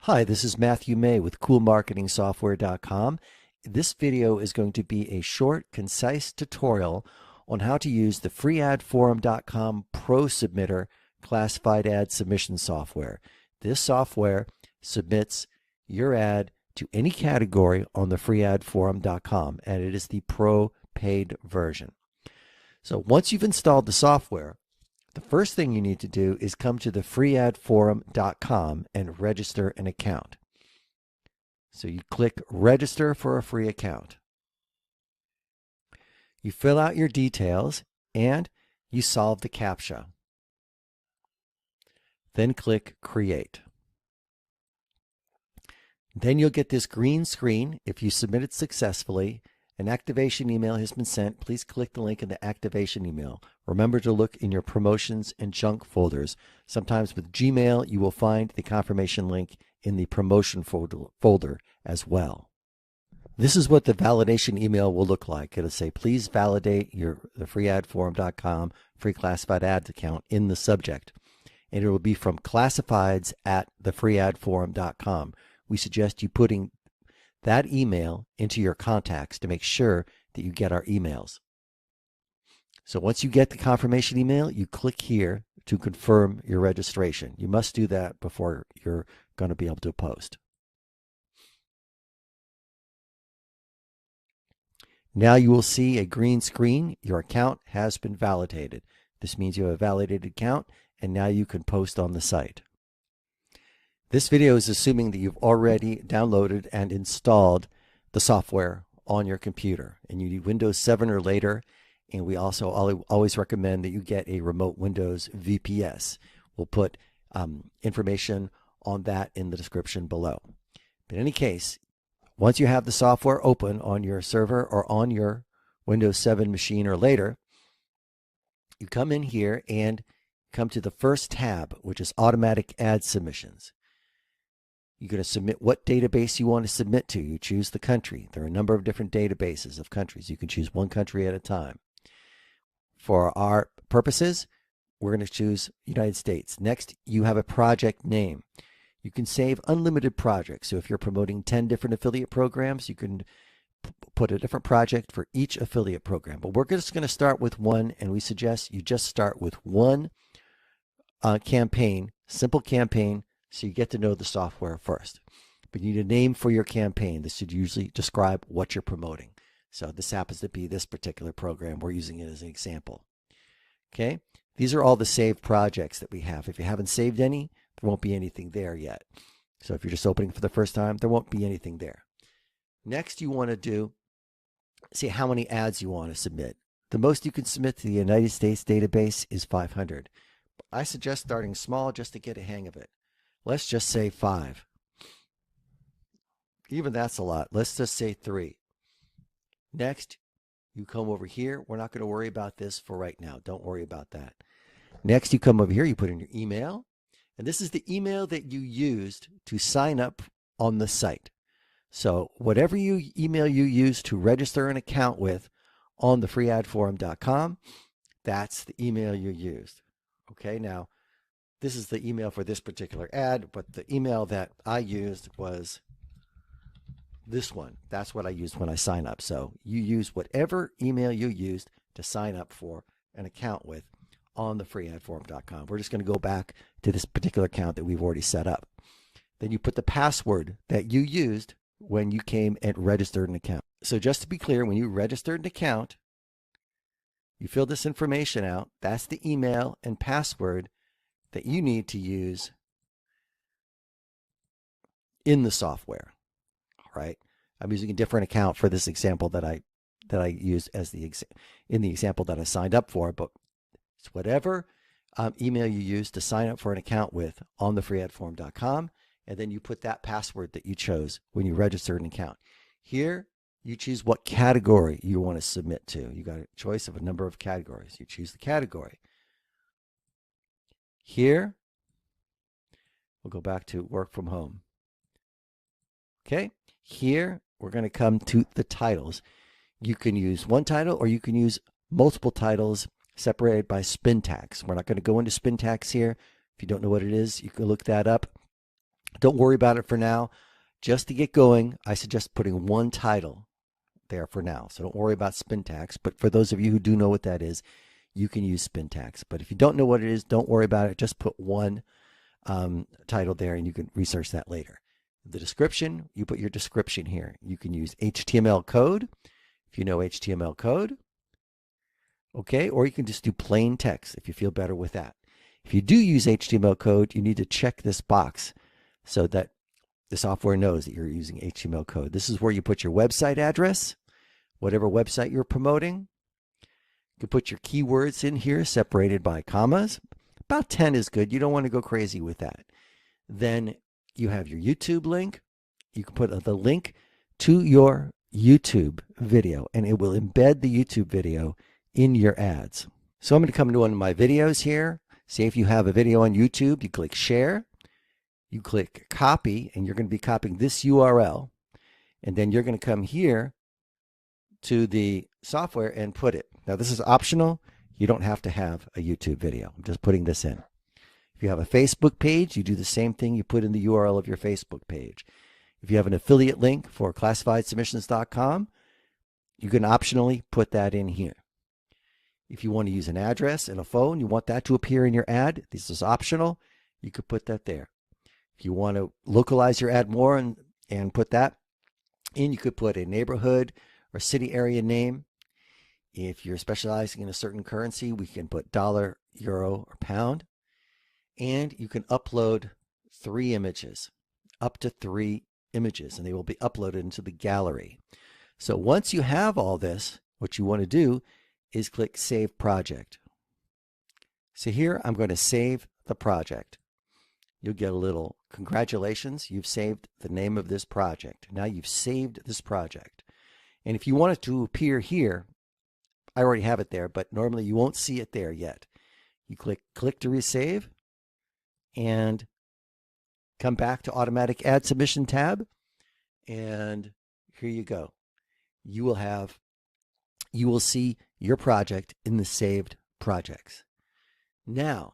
Hi, this is Matthew May with CoolMarketingSoftware.com. This video is going to be a short, concise tutorial on how to use the TheFreeAdForumProSubmietter Pro Submitter classified ad submission software. This software submits your ad to any category on the TheFreeAdForum.com, and it is the pro paid version. So once you've installed the software, the first thing you need to do is come to TheFreeAdForum.com and register an account. So you click register for a free account. You fill out your details and you solve the CAPTCHA. Then click create. Then you'll get this green screen. If you submit it successfully, an activation email has been sent. Please click the link in the activation email. Remember to look in your promotions and junk folders. Sometimes with Gmail, you will find the confirmation link in the promotion folder as well. This is what the validation email will look like. It'll say, please validate the TheFreeAdForum.com free classified ads account in the subject. And it will be from classifieds@TheFreeAdForum.com. We suggest you putting that email into your contacts to make sure that you get our emails. So once you get the confirmation email, you click here to confirm your registration. You must do that before you're going to be able to post. Now you will see a green screen. Your account has been validated. This means you have a validated account, and now you can post on the site. This video is assuming that you've already downloaded and installed the software on your computer, and you need Windows 7 or later. And we also always recommend that you get a remote Windows VPS. We'll put information on that in the description below. But in any case, once you have the software open on your server or on your Windows 7 machine or later, you come in here and come to the first tab, which is automatic ad submissions. You're going to submit what database you want to submit to. You choose the country. There are a number of different databases of countries. You can choose one country at a time. For our purposes, we're going to choose United States. Next, you have a project name. You can save unlimited projects. So if you're promoting 10 different affiliate programs, you can put a different project for each affiliate program. But we're just going to start with one, and we suggest you just start with one campaign, simple campaign, so you get to know the software first. But you need a name for your campaign. This should usually describe what you're promoting. So this happens to be this particular program. We're using it as an example. Okay, these are all the saved projects that we have. If you haven't saved any, there won't be anything there yet. So if you're just opening for the first time, there won't be anything there. Next, you want to see how many ads you want to submit. The most you can submit to the United States database is 500. I suggest starting small just to get a hang of it. Let's just say 5. Even that's a lot. Let's just say 3. Next, you come over here. We're not going to worry about this for right now. Don't worry about that. Next, you come over here. You put in your email. And this is the email that you used to sign up on the site. So whatever email you use to register an account with on the TheFreeAdForum.com, that's the email you used. Okay, now this is the email for this particular ad, but the email that I used was this one. That's what I used when I sign up. So you use whatever email you used to sign up for an account with on the TheFreeAdForum.com. We're just going to go back to this particular account that we've already set up. Then you put the password that you used when you came and registered an account. So just to be clear, when you registered an account, you fill this information out. That's the email and password that you need to use in the software. All right. I'm using a different account for this example that I used as in the example that I signed up for, but it's whatever email you use to sign up for an account with on the TheFreeAdForum.com, and then you put that password that you chose when you registered an account. Here, you choose what category you want to submit to. You got a choice of a number of categories. You choose the category. Here, we'll go back to work from home. Okay, here we're going to come to the titles. You can use one title or you can use multiple titles separated by spin tags. We're not going to go into spin tags here. If you don't know what it is, you can look that up. Don't worry about it for now. Just to get going, I suggest putting one title there for now. So don't worry about spin tax. But for those of you who do know what that is, you can use spin tax. But if you don't know what it is, don't worry about it. Just put one title there and you can research that later. The description, you put your description here. You can use HTML code if you know HTML code. Okay, or you can just do plain text if you feel better with that. If you do use HTML code, you need to check this box so that the software knows that you're using HTML code. This is where you put your website address, whatever website you're promoting. You can put your keywords in here separated by commas. About 10 is good. You don't want to go crazy with that. Then you have your YouTube link. You can put the link to your YouTube video, and it will embed the YouTube video in your ads. So I'm going to come to one of my videos here. Say if you have a video on YouTube, you click share, you click copy, and you're going to be copying this URL. And then you're going to come here to the software and put it. Now this is optional. You don't have to have a YouTube video. I'm just putting this in. If you have a Facebook page, you do the same thing. You put in the URL of your Facebook page. If you have an affiliate link for classifiedsubmissions.com, you can optionally put that in here. If you want to use an address and a phone, you want that to appear in your ad, this is optional. You could put that there. If you want to localize your ad more and put that in, you could put a neighborhood or city area name. If you're specializing in a certain currency, we can put dollar, euro, or pound. And you can upload 3 images, up to 3 images, and they will be uploaded into the gallery. So once you have all this, what you want to do is click Save Project. So here I'm going to save the project. You'll get a little congratulations, you've saved the name of this project. Now you've saved this project. And if you want it to appear here, I already have it there, but normally you won't see it there yet. You click to resave and come back to Automatic Ad Submission tab, and here you go. You will see your project in the saved projects. Now,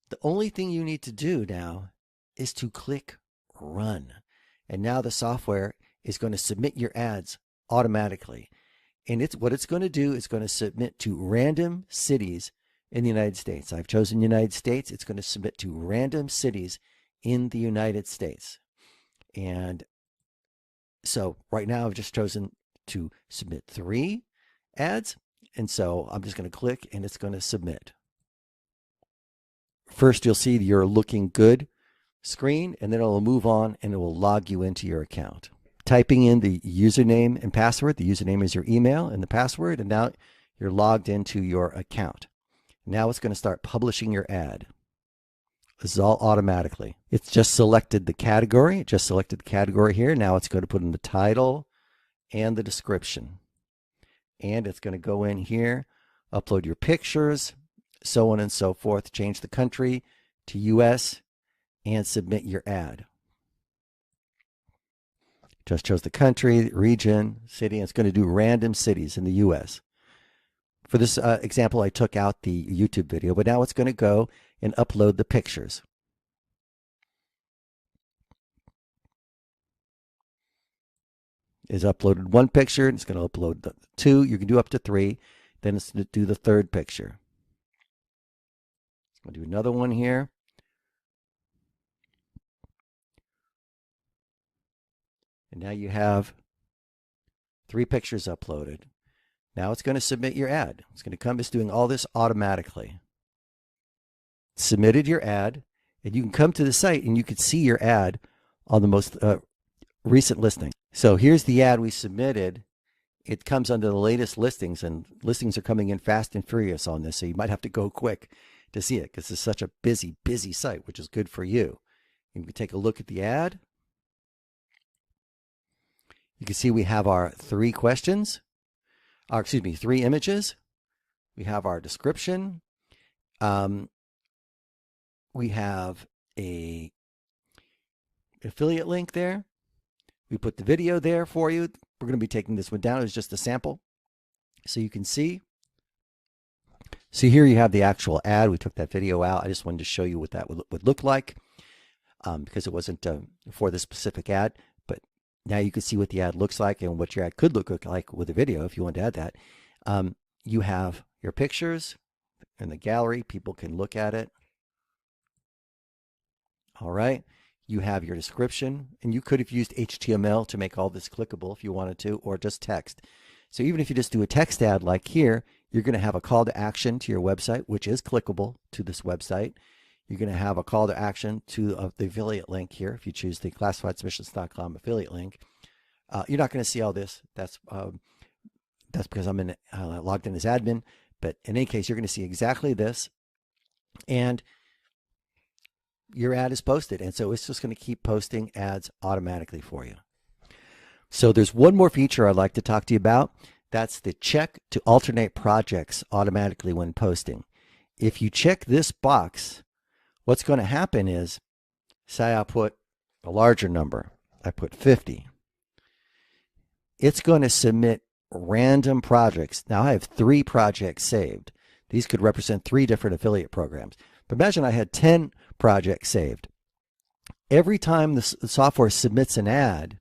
the only thing you need to do now is to click run. And now the software is going to submit your ads automatically. And what it's going to do is going to submit to random cities in the United States. I've chosen United States. It's going to submit to random cities in the United States. And so right now I've just chosen to submit 3 ads. And so I'm just going to click and it's going to submit. First, you'll see your looking good screen, and then it'll move on and it will log you into your account. Typing in the username and password. The username is your email and the password, and now you're logged into your account. Now it's going to start publishing your ad. This is all automatically. It's just selected the category. It just selected the category here. Now it's going to put in the title and the description. And it's going to go in here, upload your pictures, so on and so forth. Change the country to US and submit your ad. Just chose the country, region, city, and it's going to do random cities in the US. For this example, I took out the YouTube video, but now it's going to go and upload the pictures. It's uploaded 1 picture, and it's going to upload the 2. You can do up to 3. Then it's going to do the 3rd picture. I'll do another one here. And now you have 3 pictures uploaded. Now it's going to submit your ad. It's going to come, it's doing all this automatically. Submitted your ad, and you can come to the site and you can see your ad on the most recent listing. So here's the ad we submitted. It comes under the latest listings, and listings are coming in fast and furious on this, so you might have to go quick to see it because it's such a busy site, which is good for you. You can take a look at the ad. You can see we have our 3 questions, or excuse me, 3 images. We have our description. We have a affiliate link there. We put the video there for you. We're going to be taking this one down as just a sample so you can see. So here you have the actual ad. We took that video out. I just wanted to show you what that would look like. because it wasn't for the specific ad. But now you can see what the ad looks like and what your ad could look like with a video if you want to add that. You have your pictures in the gallery. People can look at it. All right. You have your description, and you could have used HTML to make all this clickable if you wanted to, or just text. So even if you just do a text ad like here, you're going to have a call to action to your website, which is clickable to this website. You're going to have a call to action to the affiliate link here. If you choose the classifiedsubmissions.com affiliate link, you're not going to see all this. That's because I'm logged in as admin. But in any case, you're going to see exactly this, and your ad is posted. And so it's just going to keep posting ads automatically for you. So there's one more feature I'd like to talk to you about. That's the check to alternate projects automatically when posting. If you check this box, what's going to happen is, say I put a larger number, I put 50. It's going to submit random projects. Now I have 3 projects saved. These could represent 3 different affiliate programs. But imagine I had 10 projects saved. Every time the software submits an ad,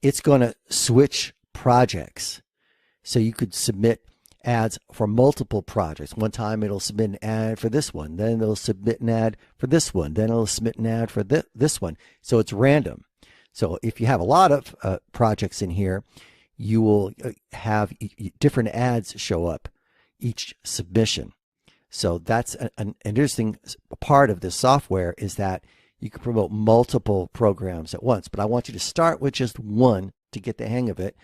it's going to switch projects. So you could submit ads for multiple projects. One time it'll submit an ad for this one, then it'll submit an ad for this one, then it'll submit an ad for this one. So it's random. So if you have a lot of projects in here, you will have different ads show up each submission. So that's an interesting part of this software, is that you can promote multiple programs at once. But I want you to start with just one to get the hang of it.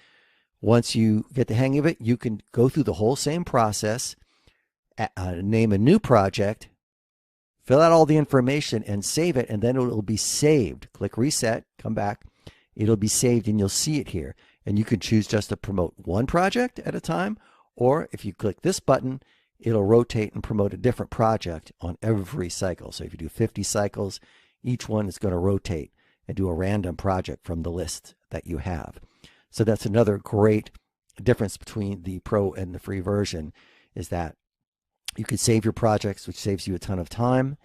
Once you get the hang of it, you can go through the whole same process, name a new project, fill out all the information and save it, and then it'll be saved. Click reset, come back. It'll be saved and you'll see it here. And you can choose just to promote one project at a time, or if you click this button, it'll rotate and promote a different project on every cycle. So if you do 50 cycles, each one is going to rotate and do a random project from the list that you have. So that's another great difference between the pro and the free version, is that you can save your projects, which saves you a ton of time.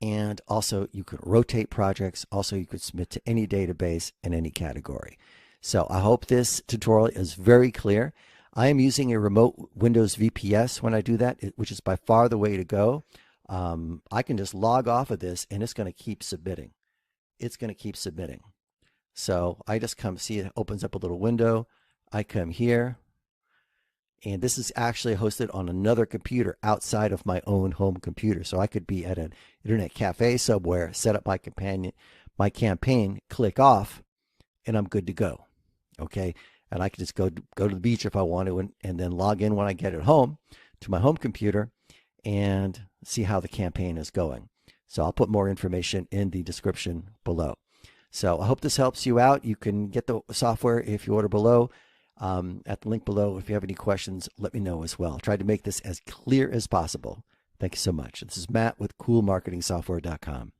And also you could rotate projects. Also, you could submit to any database in any category. So I hope this tutorial is very clear. I am using a remote Windows VPS when I do that, which is by far the way to go. I can just log off of this and it's going to keep submitting. It's going to keep submitting. So I just come, see it opens up a little window. I come here, and this is actually hosted on another computer outside of my own home computer. So I could be at an internet cafe somewhere, set up my campaign, click off, and I'm good to go. Okay. And I can just go to the beach if I want to, and then log in when I get at home to my home computer and see how the campaign is going. So I'll put more information in the description below. So I hope this helps you out. You can get the software if you order below, at the link below. If you have any questions, let me know as well. Try to make this as clear as possible. Thank you so much. This is Matt with CoolMarketingSoftware.com.